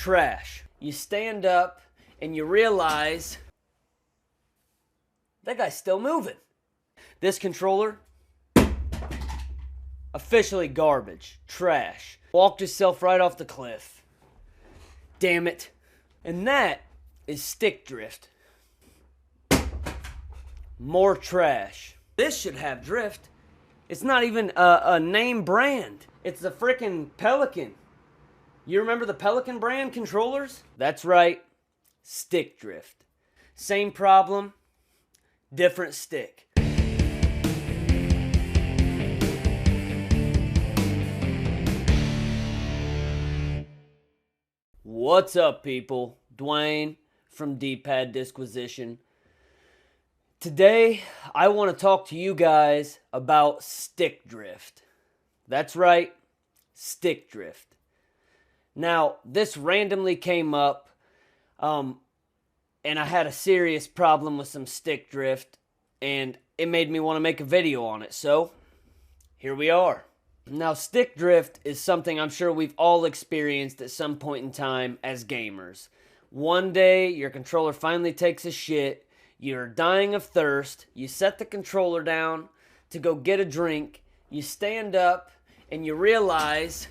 trash. You stand up and you realize that guy's still moving. This controller, officially garbage, trash. Walked yourself right off the cliff. Damn it. And that is stick drift. More trash. This should have drift. It's not even a name brand. It's the frickin' Pelican. You remember the Pelican brand controllers? That's right. Stick drift. Same problem, different stick. What's up, people? Dwayne from D-Pad Disquisition. Today, I want to talk to you guys about stick drift. That's right, stick drift. Now, this randomly came up, and I had a serious problem with some stick drift, and it made me want to make a video on it, so here we are. Now, stick drift is something I'm sure we've all experienced at some point in time as gamers. One day, your controller finally takes a shit, you're dying of thirst, you set the controller down to go get a drink, you stand up, and you realize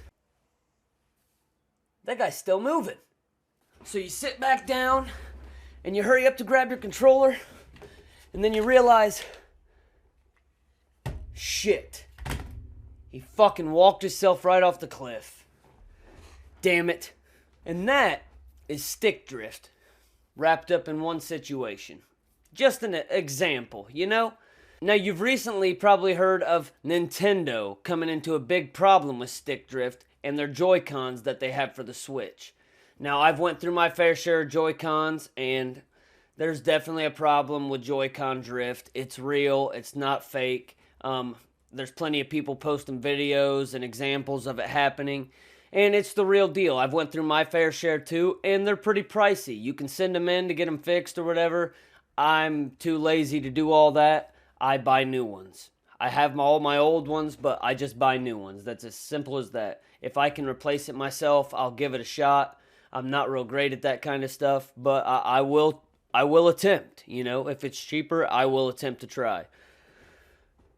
that guy's still moving. So you sit back down, and you hurry up to grab your controller, and then you realize, shit. He fucking walked himself right off the cliff. Damn it. And that is stick drift, wrapped up in one situation. Just an example, you know? Now, you've recently probably heard of Nintendo coming into a big problem with stick drift and their Joy-Cons that they have for the Switch. Now, I've went through my fair share of Joy-Cons, and there's definitely a problem with Joy-Con drift. It's real. It's not fake. There's plenty of people posting videos and examples of it happening, and it's the real deal. I've went through my fair share too, and they're pretty pricey. You can send them in to get them fixed or whatever. I'm too lazy to do all that. I buy new ones. I have all my old ones, but I just buy new ones. That's as simple as that. If I can replace it myself, I'll give it a shot. I'm not real great at that kind of stuff, but I will attempt. You know, if it's cheaper, I will attempt to try.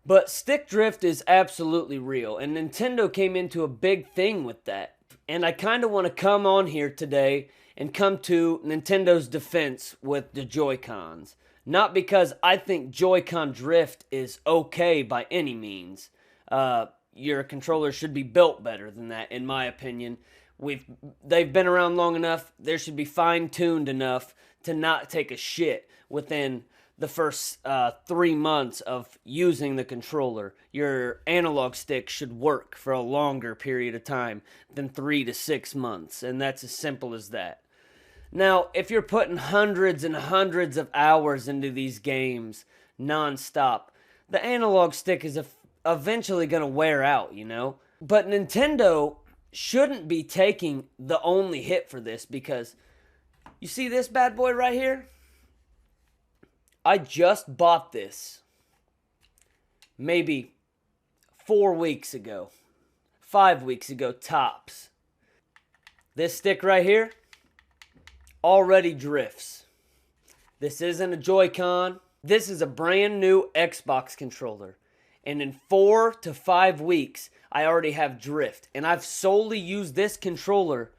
But stick drift is absolutely real, and Nintendo came into a big thing with that. And I kind of want to come on here today and come to Nintendo's defense with the Joy-Cons. Not because I think Joy-Con drift is okay by any means. Your controller should be built better than that, in my opinion. They've been around long enough. They should be fine-tuned enough to not take a shit within the first 3 months of using the controller. Your analog stick should work for a longer period of time than 3 to 6 months, and that's as simple as that. Now, if you're putting hundreds and hundreds of hours into these games non-stop, the analog stick is eventually going to wear out, you know? But Nintendo shouldn't be taking the only hit for this, because you see this bad boy right here? I just bought this maybe 4 weeks ago, 5 weeks ago tops. This stick right here already drifts. This isn't a Joy-Con. This is a brand new Xbox controller. And in 4 to 5 weeks, I already have drift. And I've solely used this controller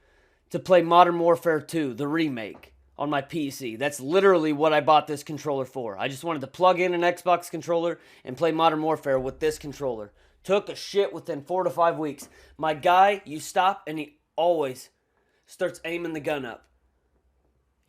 to play Modern Warfare 2, the remake, on my PC. That's literally what I bought this controller for. I just wanted to plug in an Xbox controller and play Modern Warfare with this controller. Took a shit within 4 to 5 weeks. My guy, you stop and he always starts aiming the gun up.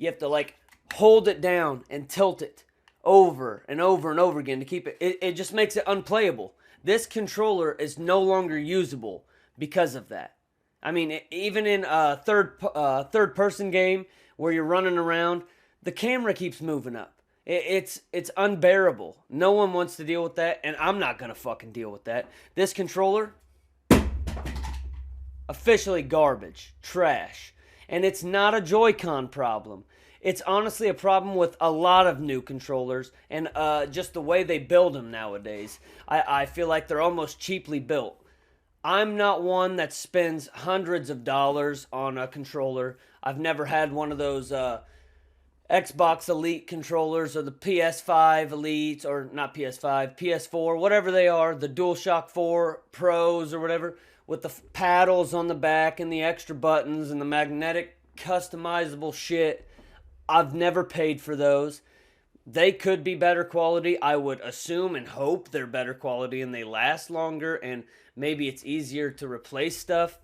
You have to like hold it down and tilt it over and over and over again to keep it. It just makes it unplayable. This controller is no longer usable because of that. I mean, even in a third person game where you're running around, the camera keeps moving up. It's unbearable. No one wants to deal with that, and I'm not gonna fucking deal with that. This controller, officially garbage, trash. And it's not a Joy-Con problem. It's honestly a problem with a lot of new controllers and just the way they build them nowadays. I feel like they're almost cheaply built. I'm not one that spends hundreds of dollars on a controller. I've never had one of those Xbox Elite controllers or the PS5 Elites, or not PS5, PS4, whatever they are, the DualShock 4 Pros or whatever, with the paddles on the back and the extra buttons and the magnetic customizable shit. I've never paid for those. They could be better quality. I would assume and hope they're better quality and they last longer and maybe it's easier to replace stuff.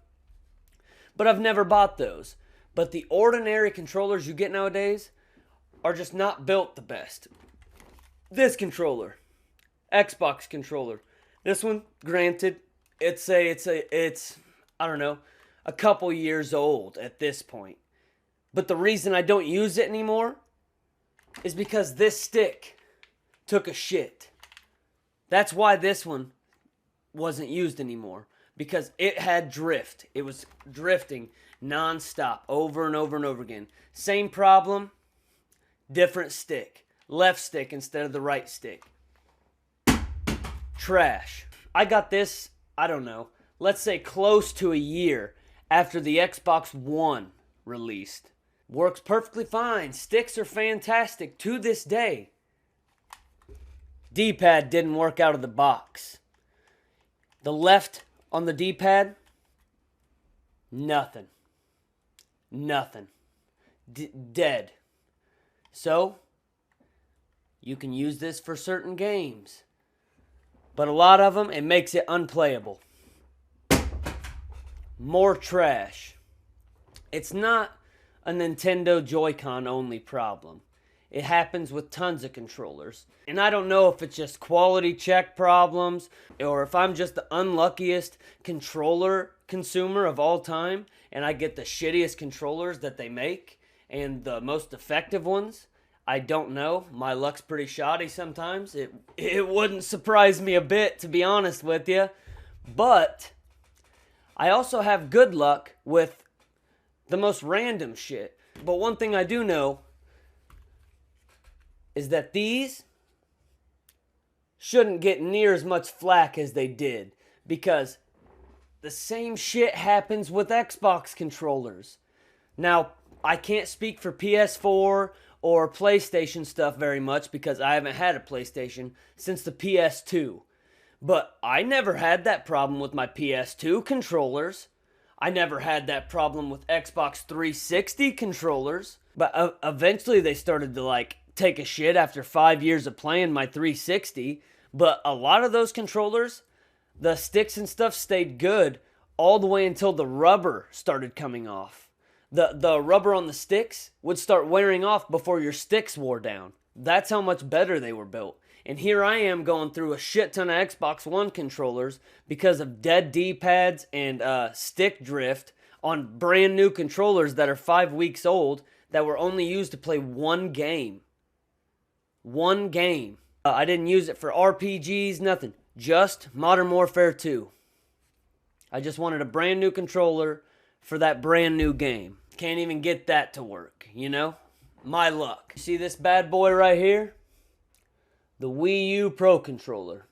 But I've never bought those. But the ordinary controllers you get nowadays are just not built the best. This controller, Xbox controller. This one, granted, it's I don't know, a couple years old at this point. But the reason I don't use it anymore is because this stick took a shit. That's why this one wasn't used anymore. Because it had drift. It was drifting non-stop over and over and over again. Same problem, different stick. Left stick instead of the right stick. Trash. I got this, I don't know, let's say close to a year after the Xbox One released. Works perfectly fine. Sticks are fantastic to this day. D-pad didn't work out of the box. The left on the D-pad, nothing. Nothing. Dead. So, you can use this for certain games. But a lot of them, it makes it unplayable. More trash. It's not a Nintendo Joy-Con only problem. It happens with tons of controllers. And I don't know if it's just quality check problems or if I'm just the unluckiest controller consumer of all time and I get the shittiest controllers that they make and the most effective ones. I don't know. My luck's pretty shoddy sometimes. It wouldn't surprise me a bit, to be honest with you. But I also have good luck with the most random shit. But one thing I do know is that these shouldn't get near as much flack as they did. Because the same shit happens with Xbox controllers. Now, I can't speak for PS4 or PlayStation stuff very much because I haven't had a PlayStation since the PS2. But I never had that problem with my PS2 controllers. I never had that problem with Xbox 360 controllers. But eventually they started to take a shit after 5 years of playing my 360. But a lot of those controllers, the sticks and stuff stayed good all the way until the rubber started coming off. The rubber on the sticks would start wearing off before your sticks wore down. That's how much better they were built. And here I am going through a shit ton of Xbox One controllers because of dead D-pads and stick drift on brand new controllers that are 5 weeks old that were only used to play one game. One game. I didn't use it for RPGs, nothing. Just Modern Warfare 2. I just wanted a brand new controller for that brand new game. Can't even get that to work, you know? My luck. See this bad boy right here? The Wii U Pro Controller.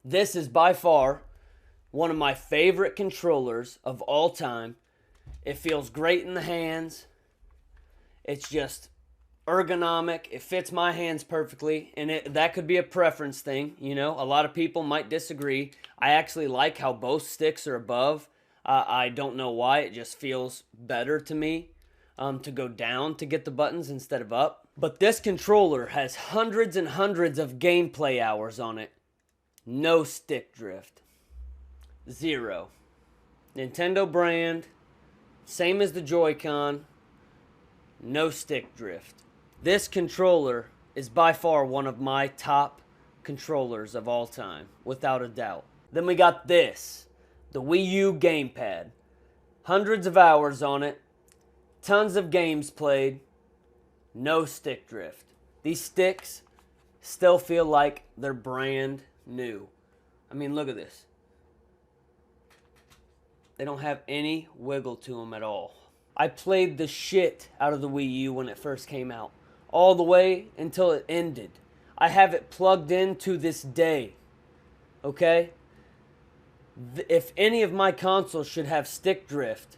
This is by far one of my favorite controllers of all time. It feels great in the hands. It's just ergonomic. It fits my hands perfectly. And that could be a preference thing, you know? A lot of people might disagree. I actually like how both sticks are above. I don't know why. It just feels better to me to go down to get the buttons instead of up. But this controller has hundreds and hundreds of gameplay hours on it. No stick drift. Zero. Nintendo brand. Same as the Joy-Con. No stick drift. This controller is by far one of my top controllers of all time, without a doubt. Then we got this. The Wii U gamepad. Hundreds of hours on it. Tons of games played. No stick drift. These sticks still feel like they're brand new. I mean, look at this. They don't have any wiggle to them at all. I played the shit out of the Wii U when it first came out. All the way until it ended. I have it plugged in to this day. Okay? If any of my consoles should have stick drift,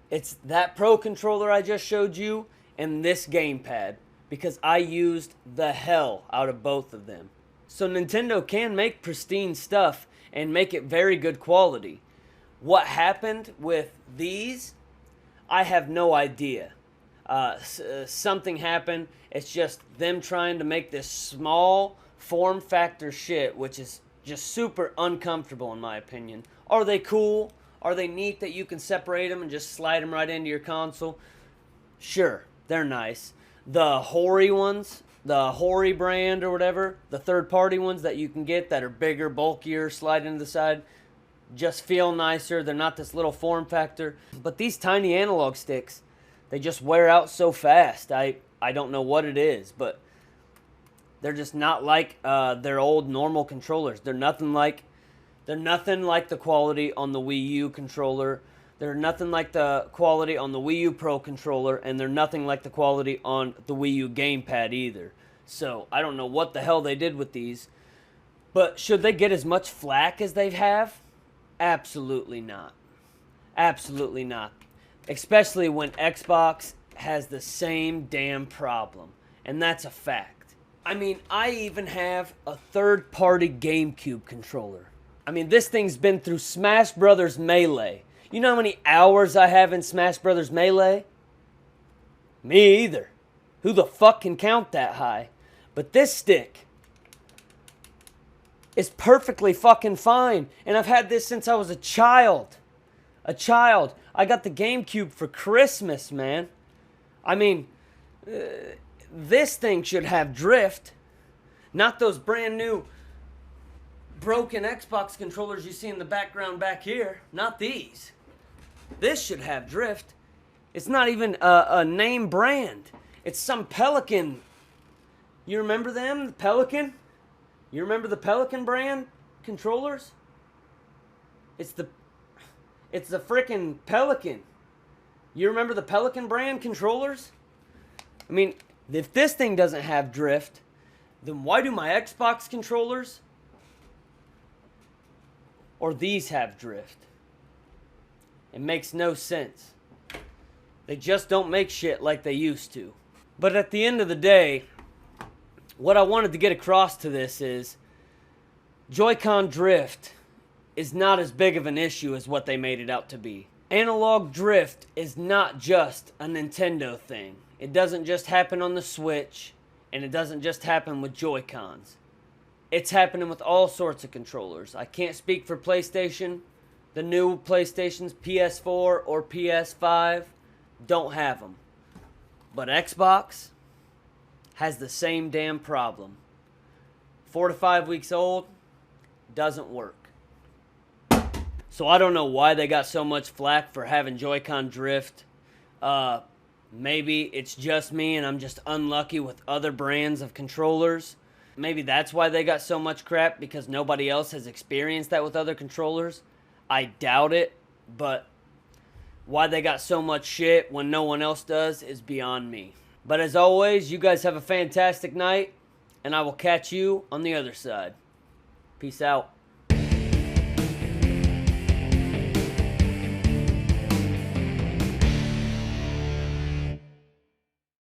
it's that Pro controller I just showed you and this gamepad, because I used the hell out of both of them. So Nintendo can make pristine stuff and make it very good quality. What happened with these, I have no idea. Something happened. It's just them trying to make this small form factor shit, which is just super uncomfortable in my opinion. Are they cool? Are they neat that you can separate them and just slide them right into your console? Sure, they're nice. The Hori ones, the Hori brand or whatever, the third-party ones that you can get that are bigger, bulkier, slide into the side, just feel nicer. They're not this little form factor. But these tiny analog sticks, they just wear out so fast. I don't know what it is, but they're just not like their old normal controllers. They're nothing like the quality on the Wii U controller. They're nothing like the quality on the Wii U Pro controller, and they're nothing like the quality on the Wii U gamepad either. So I don't know what the hell they did with these. But should they get as much flack as they have? Absolutely not. Absolutely not. Especially when Xbox has the same damn problem. And that's a fact. I mean, I even have a third-party GameCube controller. I mean, this thing's been through Smash Brothers Melee. You know how many hours I have in Smash Brothers Melee? Me either. Who the fuck can count that high? But this stick is perfectly fucking fine. And I've had this since I was a child. I got the GameCube for Christmas, man. I mean, this thing should have drift. Not those brand new broken Xbox controllers you see in the background back here. Not these. This should have drift. It's not even a name brand. It's some Pelican. You remember them? The Pelican? You remember the Pelican brand controllers? It's the frickin' Pelican. You remember the Pelican brand controllers? I mean, if this thing doesn't have drift, then why do my Xbox controllers or these have drift? It makes no sense. They just don't make shit like they used to. But at the end of the day, what I wanted to get across to this is Joy-Con drift is not as big of an issue as what they made it out to be. Analog drift is not just a Nintendo thing. It doesn't just happen on the Switch, and it doesn't just happen with Joy-Cons. It's happening with all sorts of controllers. I can't speak for PlayStation. The new PlayStations, PS4 or PS5, don't have them. But Xbox has the same damn problem. 4 to 5 weeks old, doesn't work. So I don't know why they got so much flack for having Joy-Con drift. Maybe it's just me and I'm just unlucky with other brands of controllers. Maybe that's why they got so much crap, because nobody else has experienced that with other controllers. I doubt it, but why they got so much shit when no one else does is beyond me. But as always, you guys have a fantastic night, and I will catch you on the other side. Peace out.